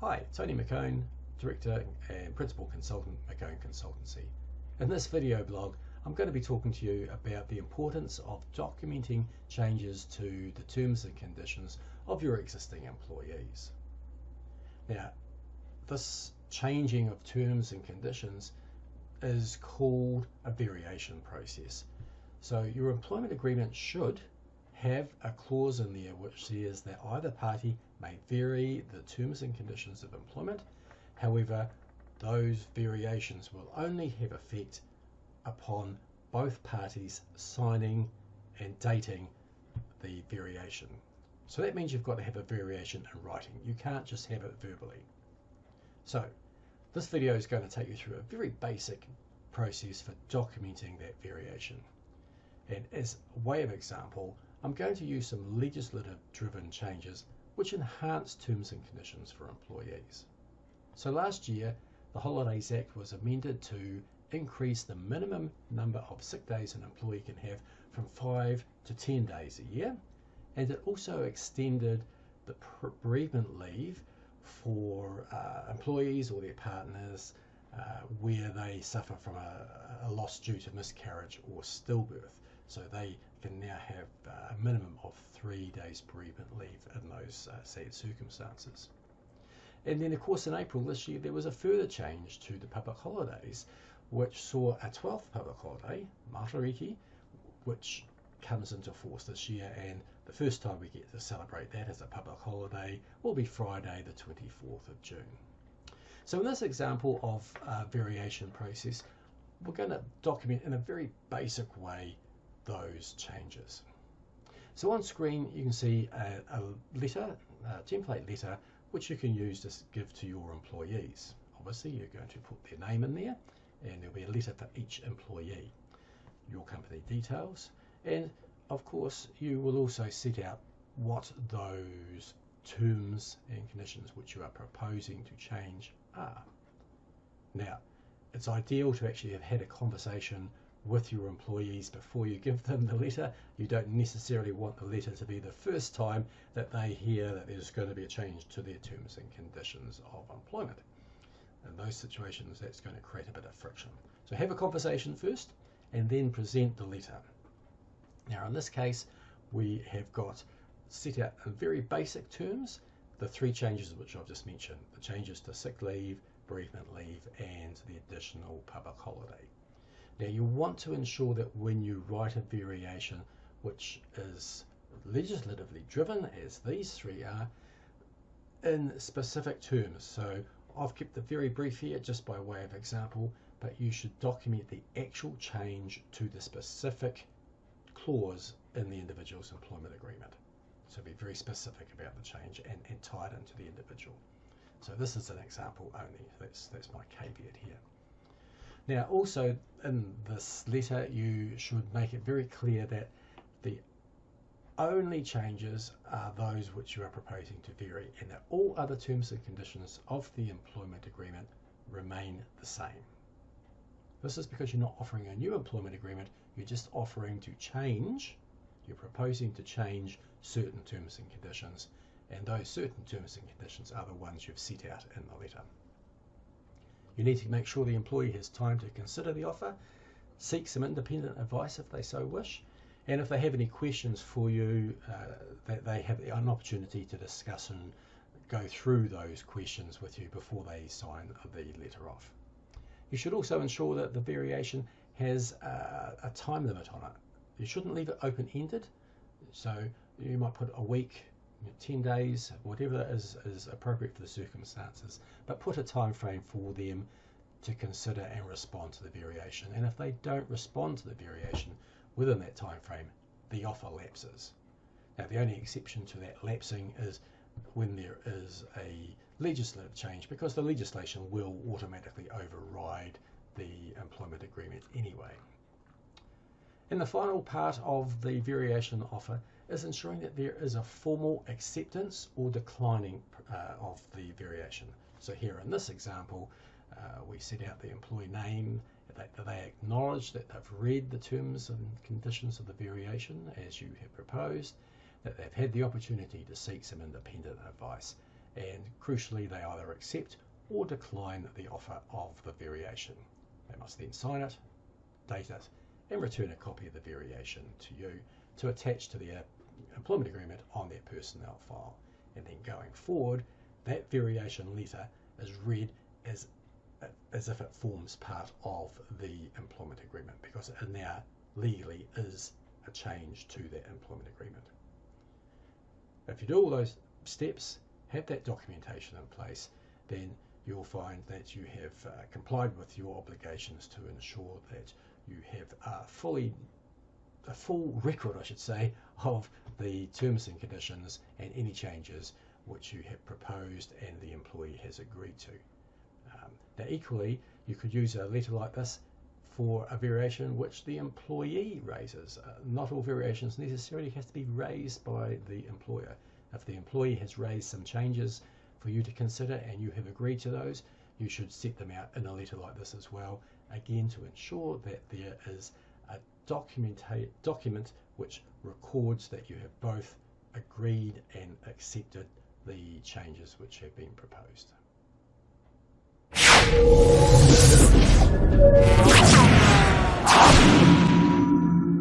Hi, Tony McCone, Director and Principal Consultant, McCone Consultancy. In this video blog, I'm going to be talking to you about the importance of documenting changes to the terms and conditions of your existing employees. Now, this changing of terms and conditions is called a variation process. So your employment agreement should have a clause in there which says that either party may vary the terms and conditions of employment. However, those variations will only have effect upon both parties signing and dating the variation. So that means you've got to have a variation in writing. You can't just have it verbally. So this video is going to take you through a very basic process for documenting that variation. And as a way of example, I'm going to use some legislative-driven changes which enhance terms and conditions for employees. So last year, the Holidays Act was amended to increase the minimum number of sick days an employee can have from 5 to 10 days a year, and it also extended the bereavement leave for employees or their partners where they suffer from a loss due to miscarriage or stillbirth. So they can now have a minimum of 3 days bereavement leave in those sad circumstances. And then of course in April this year there was a further change to the public holidays which saw a 12th public holiday, Matariki, which comes into force this year, and the first time we get to celebrate that as a public holiday will be Friday the 24th of June. So in this example of a variation process, we're going to document in a very basic way those changes. So on screen you can see a letter, a template letter, which you can use to give to your employees. Obviously you're going to put their name in there, and there'll be a letter for each employee, your company details, and of course you will also set out what those terms and conditions which you are proposing to change are. Now, it's ideal to actually have had a conversation with your employees before you give them the letter. You don't necessarily want the letter to be the first time that they hear that there's going to be a change to their terms and conditions of employment. In those situations, that's going to create a bit of friction. So have a conversation first and then present the letter. Now in this case, we have got set out in very basic terms the 3 changes which I've just mentioned: the changes to sick leave, bereavement leave, and the additional public holiday. Now you want to ensure that when you write a variation which is legislatively driven, as these 3 are, in specific terms. So I've kept it very brief here just by way of example, but you should document the actual change to the specific clause in the individual's employment agreement. So be very specific about the change and tie it into the individual. So this is an example only. That's my caveat here. Now also in this letter you should make it very clear that the only changes are those which you are proposing to vary, and that all other terms and conditions of the employment agreement remain the same. This is because you're not offering a new employment agreement, you're just offering to change, you're proposing to change certain terms and conditions, and those certain terms and conditions are the ones you've set out in the letter. You need to make sure the employee has time to consider the offer, seek some independent advice if they so wish, and if they have any questions for you, that they have an opportunity to discuss and go through those questions with you before they sign the letter off. You should also ensure that the variation has a time limit on it. You shouldn't leave it open-ended, so you might put a week, 10 days, whatever is appropriate for the circumstances, but put a time frame for them to consider and respond to the variation. And if they don't respond to the variation within that time frame, the offer lapses. Now the only exception to that lapsing is when there is a legislative change, because the legislation will automatically override the employment agreement anyway. And the final part of the variation offer is ensuring that there is a formal acceptance or declining of the variation. So here in this example, we set out the employee name, that they acknowledge that they've read the terms and conditions of the variation as you have proposed, that they've had the opportunity to seek some independent advice, and crucially they either accept or decline the offer of the variation. They must then sign it, date it, and return a copy of the variation to you to attach to their employment agreement on their personnel file. And then going forward, that variation letter is read as if it forms part of the employment agreement, because it now legally is a change to that employment agreement. If you do all those steps, have that documentation in place, then you'll find that you have complied with your obligations to ensure that you have a full record, I should say, of the terms and conditions and any changes which you have proposed and the employee has agreed to. Now equally, you could use a letter like this for a variation which the employee raises. Not all variations necessarily have to be raised by the employer. If the employee has raised some changes for you to consider and you have agreed to those, you should set them out in a letter like this as well, again to ensure that there is a document which records that you have both agreed and accepted the changes which have been proposed.